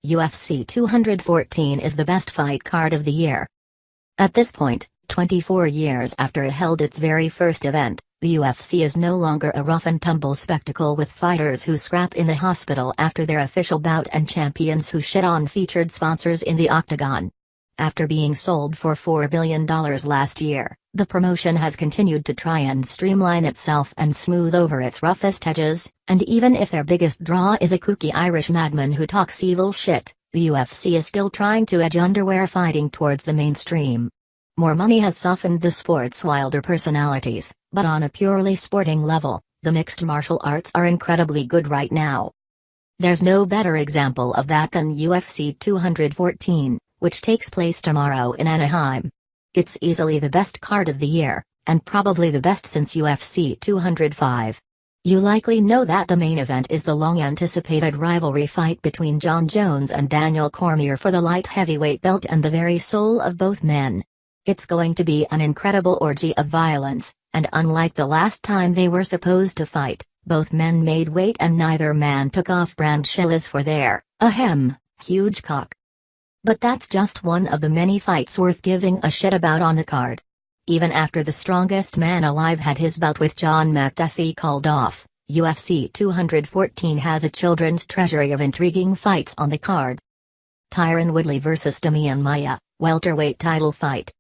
UFC 214 is the best fight card of the year. At this point, 24 years after it held its very first event, the UFC is no longer a rough-and-tumble spectacle with fighters who scrap in the hospital after their official bout and champions who shit on featured sponsors in the octagon. After being sold for $4 billion last year, the promotion has continued to try and streamline itself and smooth over its roughest edges, and even if their biggest draw is a kooky Irish madman who talks evil shit, the UFC is still trying to edge underwear fighting towards the mainstream. More money has softened the sport's wilder personalities, but on a purely sporting level, the mixed martial arts are incredibly good right now. There's no better example of that than UFC 214, which takes place tomorrow in Anaheim. It's easily the best card of the year, and probably the best since UFC 205. You likely know that the main event is the long-anticipated rivalry fight between Jon Jones and Daniel Cormier for the light heavyweight belt and the very soul of both men. It's going to be an incredible orgy of violence, and unlike the last time they were supposed to fight, both men made weight and neither man took off-brand shills for their, huge cock. But that's just one of the many fights worth giving a shit about on the card. Even after the strongest man alive had his bout with John Makdessi called off, UFC 214 has a children's treasury of intriguing fights on the card. Tyron Woodley vs Demian Maia, welterweight title fight.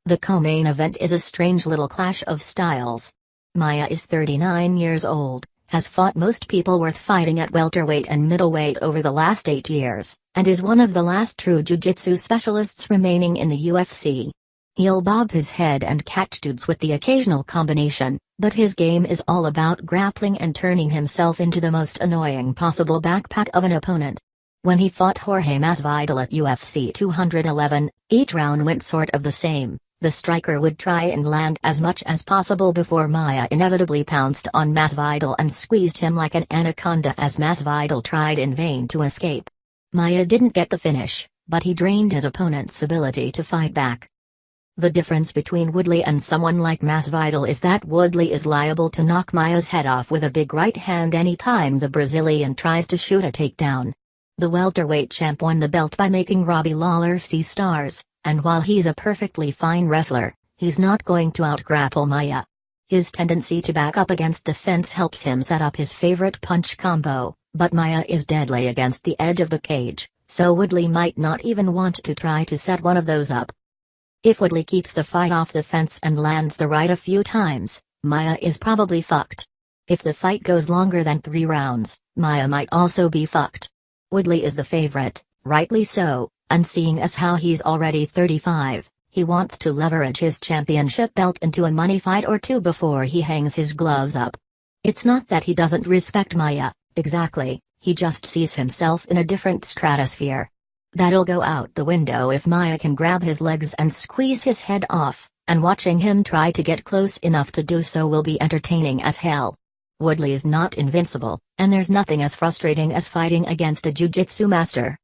The co-main event is a strange little clash of styles. Maia is 39 years old, has fought most people worth fighting at welterweight and middleweight over the last 8 years, and is one of the last true Jiu-Jitsu specialists remaining in the UFC. He'll bob his head and catch dudes with the occasional combination, but his game is all about grappling and turning himself into the most annoying possible backpack of an opponent. When he fought Jorge Masvidal at UFC 211, each round went sort of the same. The striker would try and land as much as possible before Maia inevitably pounced on Masvidal and squeezed him like an anaconda as Masvidal tried in vain to escape. Maia didn't get the finish, but he drained his opponent's ability to fight back. The difference between Woodley and someone like Masvidal is that Woodley is liable to knock Maia's head off with a big right hand anytime the Brazilian tries to shoot a takedown. The welterweight champ won the belt by making Robbie Lawler see stars. And while he's a perfectly fine wrestler, he's not going to out-grapple Maia. His tendency to back up against the fence helps him set up his favorite punch combo, but Maia is deadly against the edge of the cage, so Woodley might not even want to try to set one of those up. If Woodley keeps the fight off the fence and lands the right a few times, Maia is probably fucked. If the fight goes longer than 3 rounds, Maia might also be fucked. Woodley is the favorite, rightly so. And seeing as how he's already 35, he wants to leverage his championship belt into a money fight or two before he hangs his gloves up. It's not that he doesn't respect Maia, exactly, he just sees himself in a different stratosphere. That'll go out the window if Maia can grab his legs and squeeze his head off, and watching him try to get close enough to do so will be entertaining as hell. Woodley is not invincible, and there's nothing as frustrating as fighting against a jiu-jitsu master.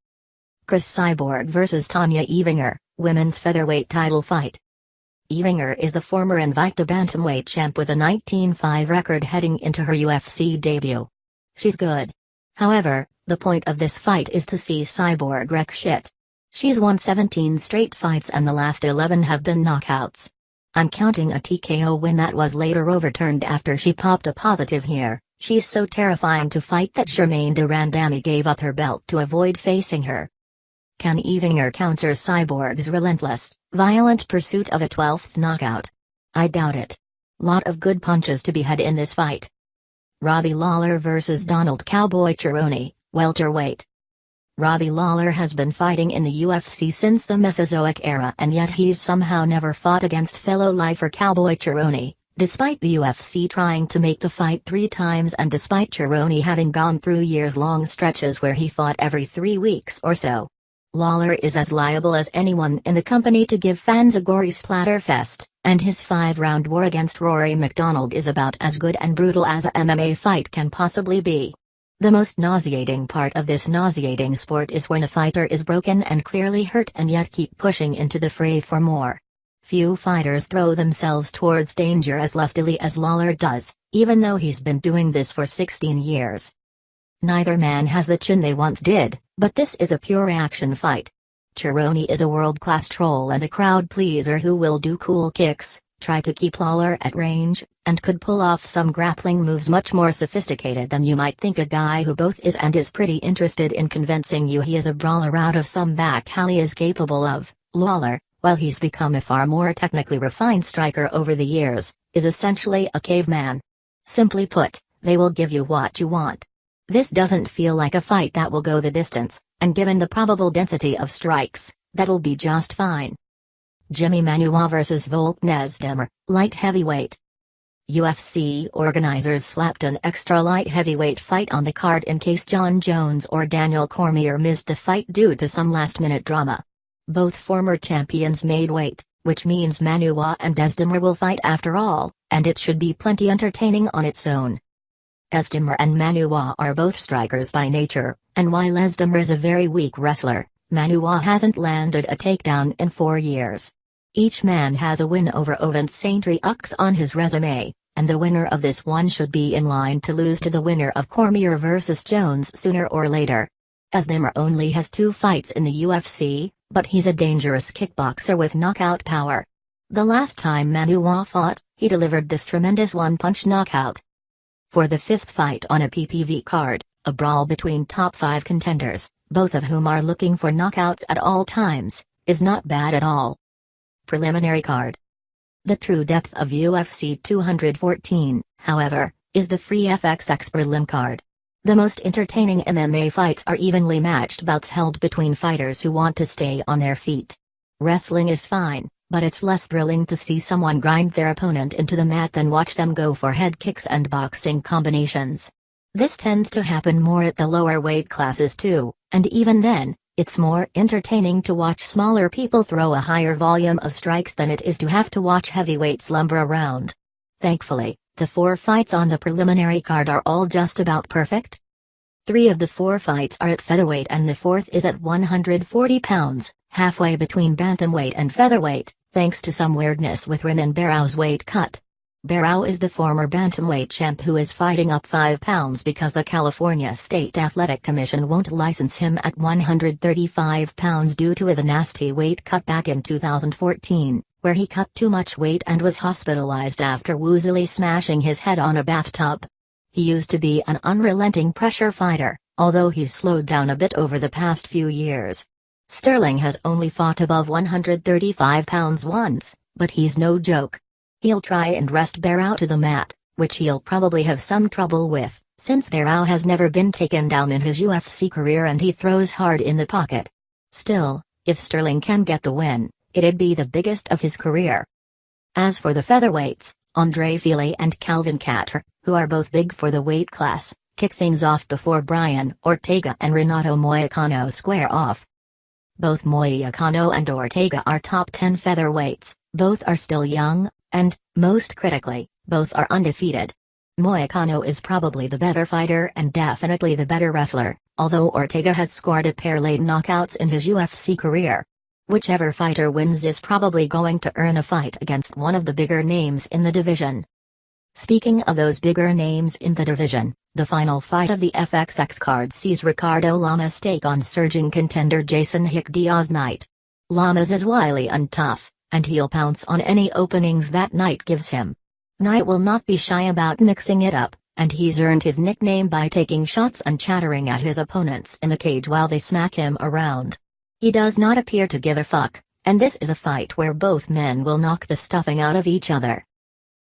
Cris Cyborg vs Tanya Evinger, women's featherweight title fight. Evinger is the former Invicta bantamweight champ with a 19-5 record heading into her UFC debut. She's good. However, the point of this fight is to see Cyborg wreck shit. She's won 17 straight fights and the last 11 have been knockouts. I'm counting a TKO win that was later overturned after she popped a positive here. She's so terrifying to fight that Germaine de Randamie gave up her belt to avoid facing her. Can Evinger counter Cyborg's relentless, violent pursuit of a 12th knockout? I doubt it. Lot of good punches to be had in this fight. Robbie Lawler vs Donald Cowboy Cerrone, welterweight. Robbie Lawler has been fighting in the UFC since the Mesozoic era and yet he's somehow never fought against fellow lifer Cowboy Cerrone, despite the UFC trying to make the fight 3 times and despite Cerrone having gone through years-long stretches where he fought every 3 weeks or so. Lawler is as liable as anyone in the company to give fans a gory splatterfest, and his 5-round war against Rory MacDonald is about as good and brutal as a MMA fight can possibly be. The most nauseating part of this nauseating sport is when a fighter is broken and clearly hurt and yet keep pushing into the fray for more. Few fighters throw themselves towards danger as lustily as Lawler does, even though he's been doing this for 16 years. Neither man has the chin they once did, but this is a pure action fight. Cerrone is a world-class troll and a crowd pleaser who will do cool kicks, try to keep Lawler at range, and could pull off some grappling moves much more sophisticated than you might think. A guy who both is and is pretty interested in convincing you he is a brawler out of some back alley is capable of. Lawler, while he's become a far more technically refined striker over the years, is essentially a caveman. Simply put, they will give you what you want. This doesn't feel like a fight that will go the distance, and given the probable density of strikes, that'll be just fine. Jimmy Manuwa vs Volk Nesdemir, light heavyweight. UFC organizers slapped an extra light heavyweight fight on the card in case John Jones or Daniel Cormier missed the fight due to some last-minute drama. Both former champions made weight, which means Manuwa and Esdemir will fight after all, and it should be plenty entertaining on its own. Esdemir and Manuwa are both strikers by nature, and while Esdemir is a very weak wrestler, Manuwa hasn't landed a takedown in 4 years. Each man has a win over Ovince St. Ux on his resume, and the winner of this one should be in line to lose to the winner of Cormier vs Jones sooner or later. Esdemir only has 2 fights in the UFC, but he's a dangerous kickboxer with knockout power. The last time Manuwa fought, he delivered this tremendous one-punch knockout. For the 5th fight on a PPV card, a brawl between top 5 contenders, both of whom are looking for knockouts at all times, is not bad at all. Preliminary card. The true depth of UFC 214, however, is the free FXX prelim card. The most entertaining MMA fights are evenly matched bouts held between fighters who want to stay on their feet. Wrestling is fine, but it's less thrilling to see someone grind their opponent into the mat than watch them go for head kicks and boxing combinations. This tends to happen more at the lower weight classes too, and even then, it's more entertaining to watch smaller people throw a higher volume of strikes than it is to have to watch heavyweights lumber around. Thankfully, the 4 fights on the preliminary card are all just about perfect. 3 of the 4 fights are at featherweight and the 4th is at 140 pounds, halfway between bantamweight and featherweight, thanks to some weirdness with Renan Barrow's weight cut. Barrow is the former bantamweight champ who is fighting up 5 pounds because the California State Athletic Commission won't license him at 135 pounds due to a nasty weight cut back in 2014, where he cut too much weight and was hospitalized after woozily smashing his head on a bathtub. He used to be an unrelenting pressure fighter, although he's slowed down a bit over the past few years. Sterling has only fought above 135 pounds once, but he's no joke. He'll try and rest Barrow to the mat, which he'll probably have some trouble with, since Barrow has never been taken down in his UFC career and he throws hard in the pocket. Still, if Sterling can get the win, it'd be the biggest of his career. As for the featherweights, Andre Fili and Calvin Kattar, who are both big for the weight class, kick things off before Brian Ortega and Renato Moicano square off. Both Moicano and Ortega are top 10 featherweights, both are still young, and, most critically, both are undefeated. Moicano is probably the better fighter and definitely the better wrestler, although Ortega has scored a pair late knockouts in his UFC career. Whichever fighter wins is probably going to earn a fight against one of the bigger names in the division. Speaking of those bigger names in the division, the final fight of the FXX card sees Ricardo Lamas take on surging contender Jason Hick Diaz Knight. Lamas is wily and tough, and he'll pounce on any openings that Knight gives him. Knight will not be shy about mixing it up, and he's earned his nickname by taking shots and chattering at his opponents in the cage while they smack him around. He does not appear to give a fuck, and this is a fight where both men will knock the stuffing out of each other.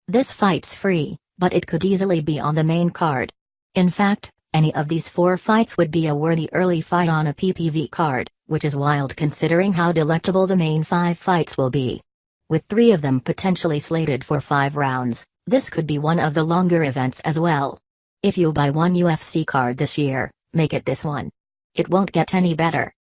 This fight's free, but it could easily be on the main card. In fact, any of these 4 fights would be a worthy early fight on a PPV card, which is wild considering how delectable the main 5 fights will be. With 3 of them potentially slated for 5 rounds, this could be one of the longer events as well. If you buy one UFC card this year, make it this one. It won't get any better.